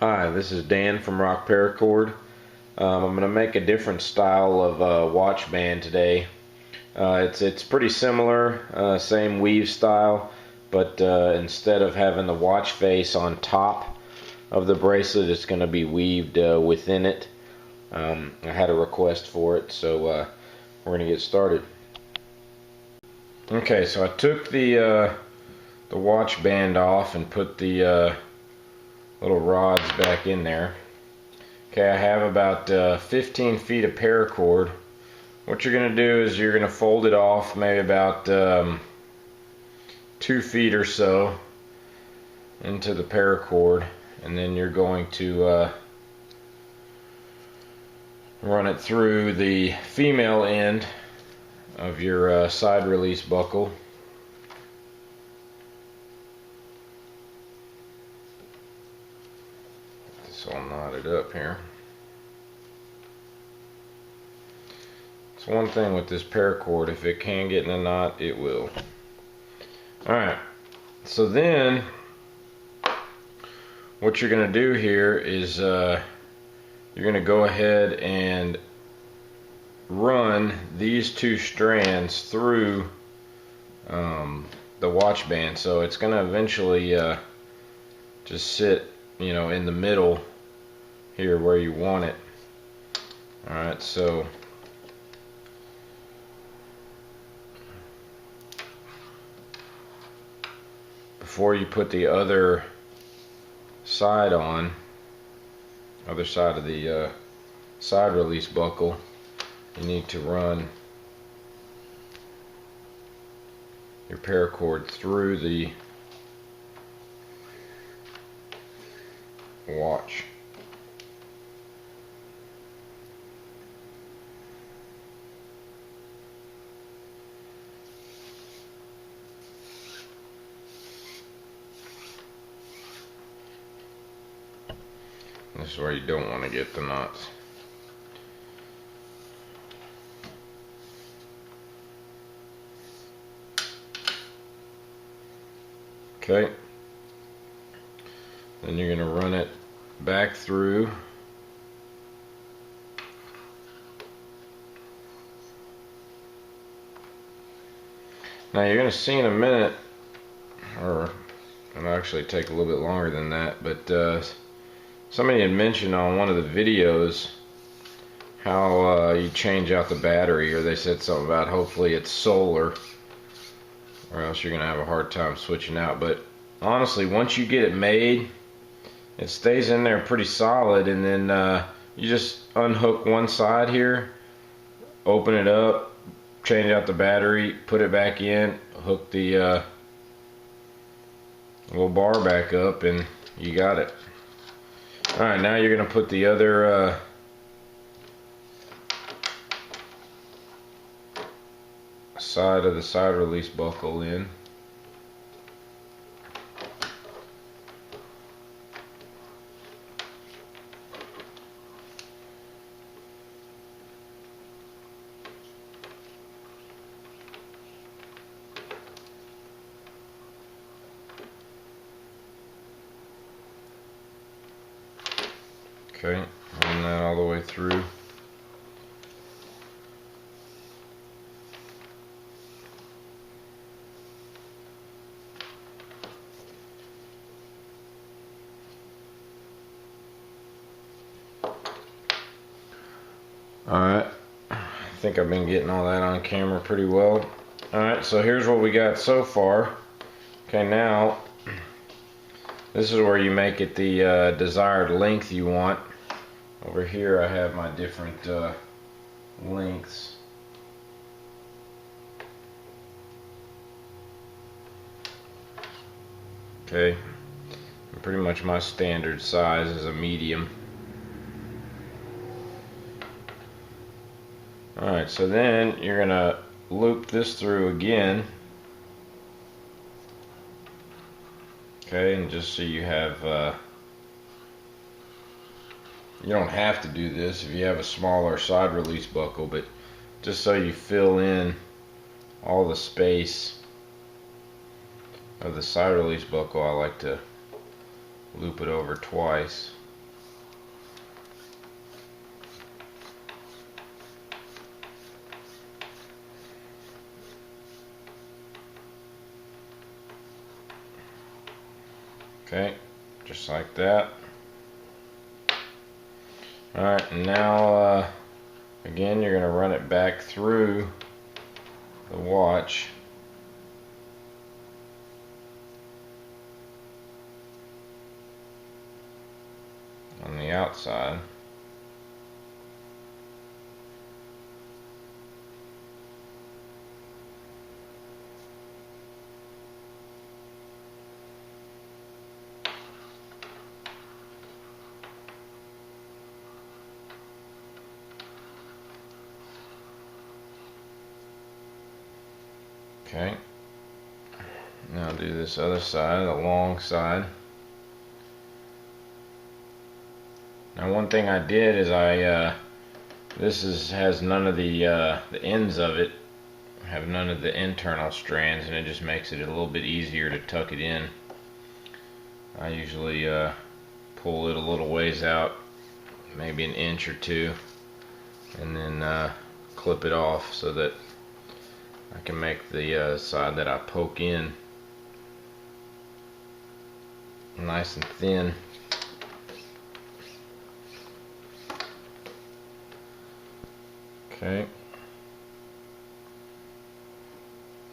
Hi, this is Dan from Paracord. I'm going to make a different style of watch band today. It's pretty similar, same weave style, but instead of having the watch face on top of the bracelet, it's going to be weaved within it. I had a request for it, so we're going to get started. Okay, so I took the watch band off and put the little rods back in there. Okay, I have about 15 feet of paracord. What you're going to do is you're going to fold it off maybe about 2 feet or so into the paracord, and then you're going to run it through the female end of your side release buckle. Get this all knotted up here. It's one thing with this paracord, if it can get in a knot, it will. Alright, so then what you're going to do here is you're going to go ahead and run these two strands through the watch band, so it's going to eventually just sit, you know, in the middle here where you want it. Alright, so before you put the other side on, other side of the side release buckle, you need to run your paracord through the watch. This is where you don't want to get the knots. Okay. Then you're going to run it back through. Now you're going to see in a minute, or it'll actually take a little bit longer than that, but somebody had mentioned on one of the videos how you change out the battery, or they said something about hopefully it's solar, or else you're going to have a hard time switching out. But honestly, once you get it made, it stays in there pretty solid, and then you just unhook one side here, open it up, change out the battery, put it back in, hook the little bar back up, and you got it. Alright, now you're going to put the other side of the side release buckle in. Okay, run that all the way through. Alright, I think I've been getting all that on camera pretty well. Alright, so here's what we got so far. Okay, now this is where you make it the desired length you want. Over here I have my different lengths. Okay, and pretty much my standard size is a medium. Alright, so then you're going to loop this through again. Okay, and just so you have, you don't have to do this if you have a smaller side release buckle, but just so you fill in all the space of the side release buckle, I like to loop it over twice. Okay, just like that. Alright, and now again you're going to run it back through the watch. On the outside. Okay, now do this other side, the long side. Now one thing I did is has none of the ends of it, have none of the internal strands, and it just makes it a little bit easier to tuck it in. I usually pull it a little ways out, maybe an inch or two, and then clip it off so that I can make the side that I poke in nice and thin. Okay.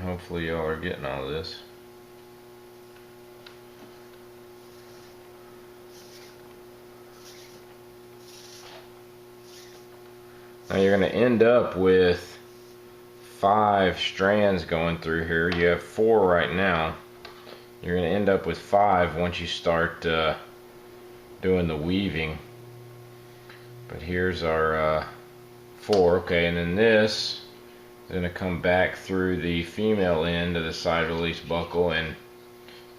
Hopefully y'all are getting all of this. Now you're going to end up with 5 strands going through here. You have 4 right now. You're going to end up with 5 once you start doing the weaving. But here's our 4. Okay, and then this is going to come back through the female end of the side release buckle. And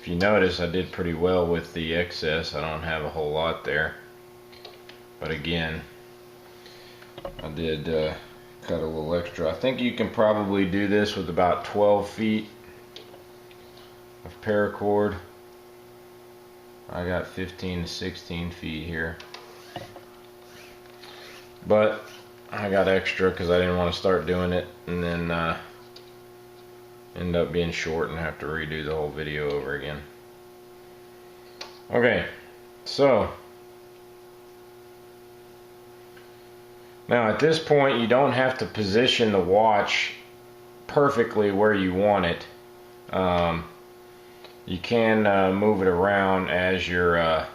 if you notice, I did pretty well with the excess. I don't have a whole lot there. But again, I did cut a little extra. I think you can probably do this with about 12 feet of paracord. I got 15 to 16 feet here, but I got extra because I didn't want to start doing it and then end up being short and have to redo the whole video over again. Okay, so now at this point you don't have to position the watch perfectly where you want it. You can move it around as you're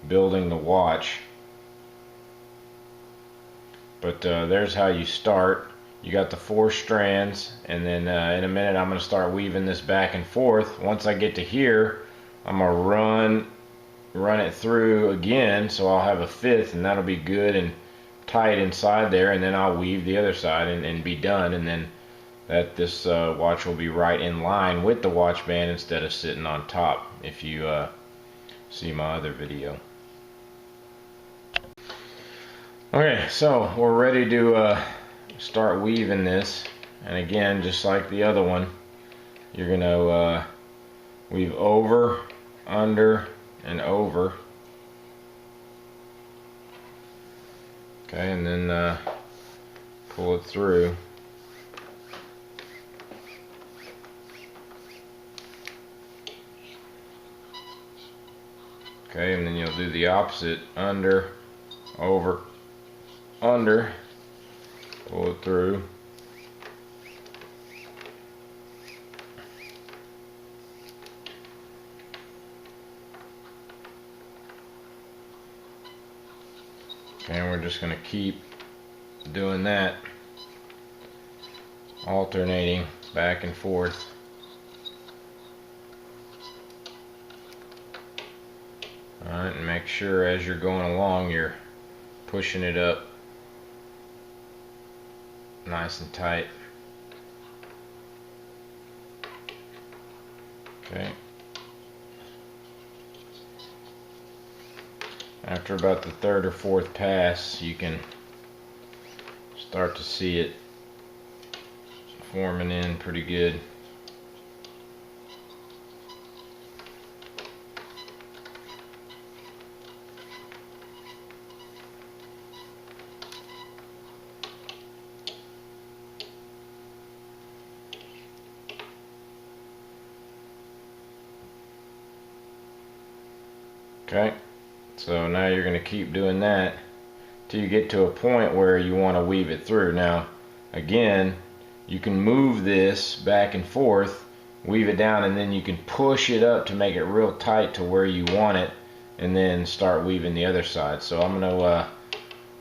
building the watch. But there's how you start. You got the 4 strands, and then in a minute I'm going to start weaving this back and forth. Once I get to here, I'm going to run it through again, so I'll have a 5th, and that'll be good and tight inside there, and then I'll weave the other side and be done, and then this watch will be right in line with the watch band instead of sitting on top, if you see my other video. Okay, so we're ready to start weaving this, and again, just like the other one, you're gonna weave over, under, and over. Okay, and then pull it through. Okay, and then you'll do the opposite, under, over, under, pull it through. Okay, and we're just going to keep doing that, alternating back and forth. Alright, and make sure as you're going along you're pushing it up nice and tight. Okay. After about the 3rd or 4th pass, you can start to see it forming in pretty good. Okay, so now you're going to keep doing that till you get to a point where you want to weave it through. Now again, you can move this back and forth, weave it down, and then you can push it up to make it real tight to where you want it, and then start weaving the other side. So I'm going to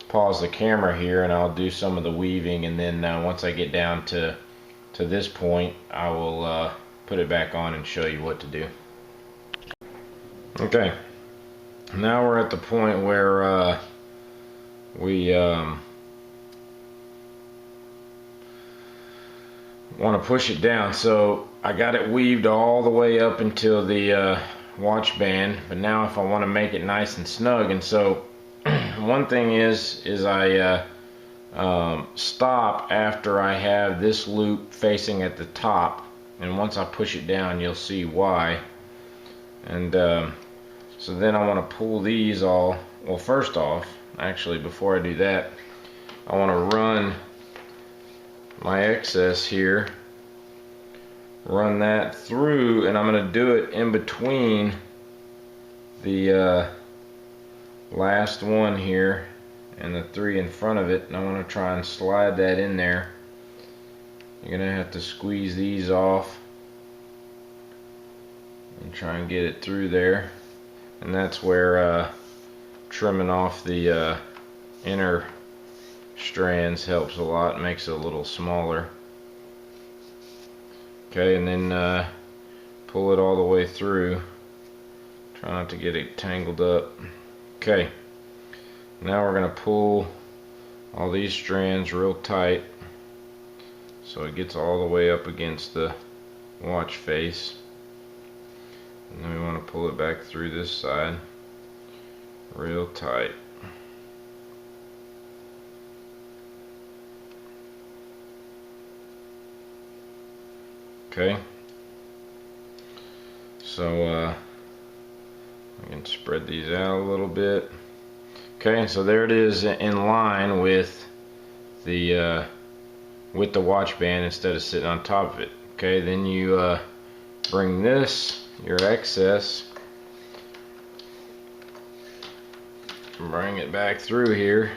pause the camera here and I'll do some of the weaving, and then once I get down to this point, I will put it back on and show you what to do. Okay, now we're at the point where we want to push it down. So I got it weaved all the way up until the watch band, but now if I want to make it nice and snug, and so one thing is I stop after I have this loop facing at the top, and once I push it down you'll see why. And so then I want to pull these all, well, first off, actually before I do that, I want to run my excess here, run that through, and I'm going to do it in between the last one here and the 3 in front of it, and I want to try and slide that in there. You're going to have to squeeze these off and try and get it through there, and that's where trimming off the inner strands helps a lot, makes it a little smaller. Okay, and then pull it all the way through. Try not to get it tangled up. Okay, now we're going to pull all these strands real tight so it gets all the way up against the watch face, and then we want to pull it back through this side real tight. Okay, so I can spread these out a little bit. Okay, so there it is in line with the watch band instead of sitting on top of it. Okay, then you bring this, your excess, bring it back through here.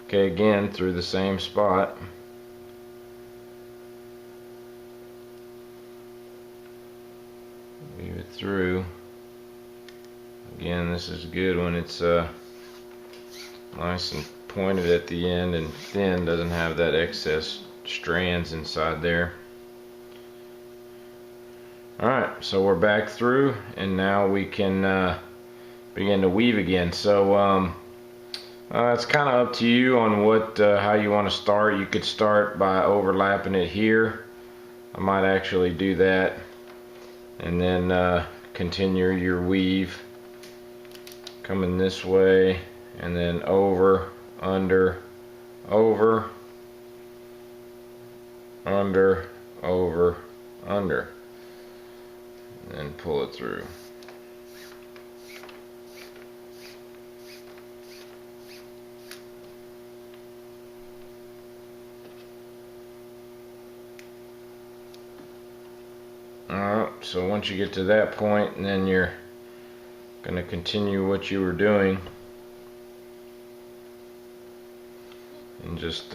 Okay, again through the same spot. Weave it through. Again, this is good when it's nice and pointed at the end and thin, doesn't have that excess strands inside there. Alright, so we're back through, and now we can begin to weave again. So it's kind of up to you on what how you want to start. You could start by overlapping it here. I might actually do that, and then continue your weave coming this way, and then over, under, over, under, over, under, and then pull it through. Alright, so once you get to that point, and then you're going to continue what you were doing, and just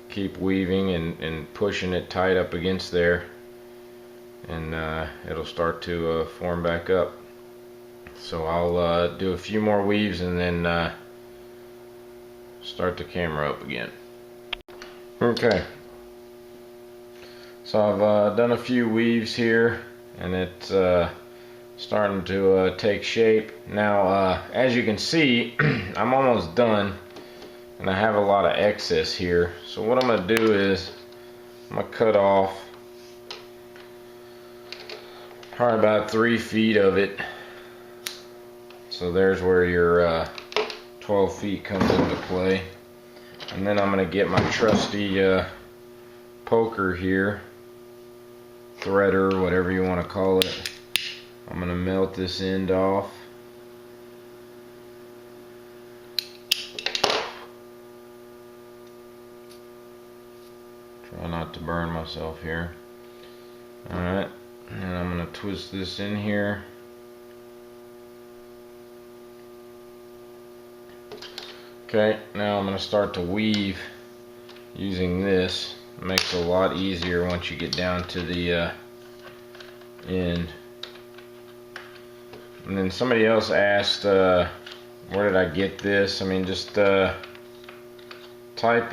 keep weaving and pushing it tight up against there, and it'll start to form back up. So I'll do a few more weaves and then start the camera up again. Okay, so I've done a few weaves here, and it's starting to take shape. Now as you can see, I'm almost done, and I have a lot of excess here. So what I'm going to do is I'm going to cut off probably about 3 feet of it. So there's where your 12 feet comes into play. And then I'm going to get my trusty poker here, threader, whatever you want to call it. I'm going to melt this end off. Try not to burn myself here. Alright, and I'm going to twist this in here. Okay, now I'm going to start to weave using this. It makes it a lot easier once you get down to the end. And then somebody else asked, where did I get this? I mean, just type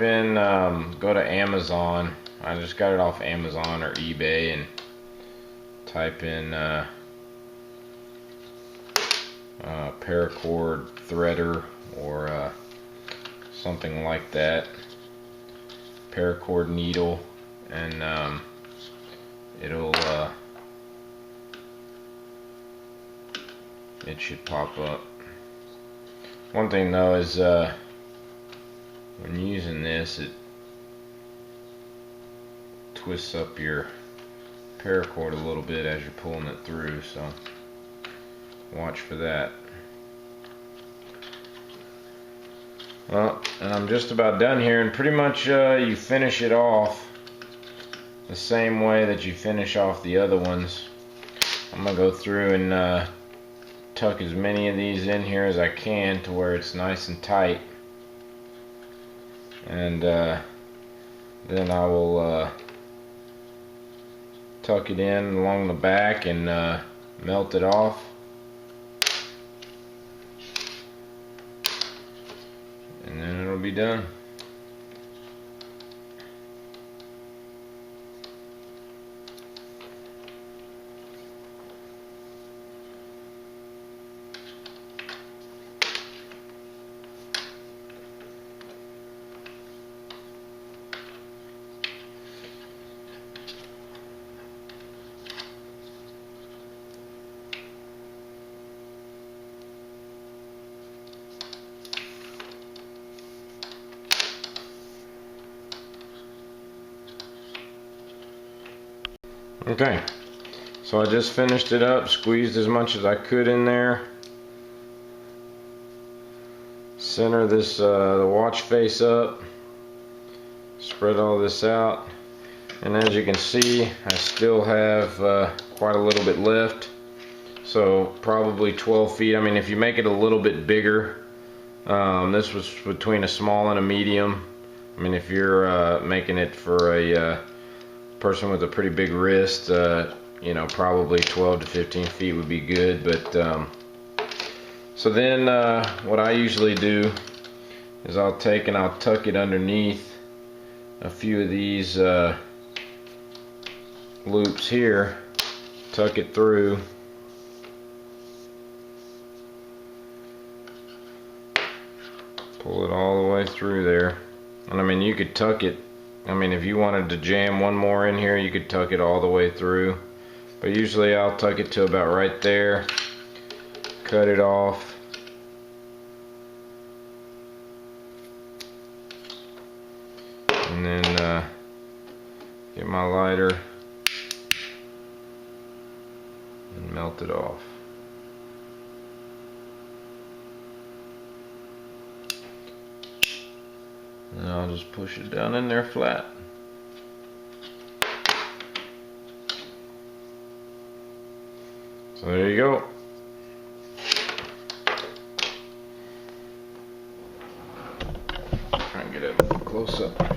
in, go to Amazon. I just got it off Amazon or eBay, and type in Paracord threader or something like that. Paracord needle, and it'll it should pop up. One thing though is when using this, it twists up your paracord a little bit as you're pulling it through, so watch for that. Well, and I'm just about done here, and pretty much you finish it off the same way that you finish off the other ones. I'm gonna go through and tuck as many of these in here as I can to where it's nice and tight, and then I will tuck it in along the back and melt it off. And then it'll be done. Okay, so I just finished it up, squeezed as much as I could in there. Center this the watch face up, spread all this out, and as you can see, I still have quite a little bit left, so probably 12 feet. I mean, if you make it a little bit bigger, this was between a small and a medium. I mean, if you're making it for a person with a pretty big wrist, you know, probably 12 to 15 feet would be good. But so then what I usually do is I'll take and I'll tuck it underneath a few of these loops here, tuck it through, pull it all the way through there. And I mean, you could tuck it, I mean, if you wanted to jam one more in here, you could tuck it all the way through. But usually I'll tuck it to about right there, cut it off, and then get my lighter and melt it off. And I'll just push it down in there flat. So there you go. Try and get it close up.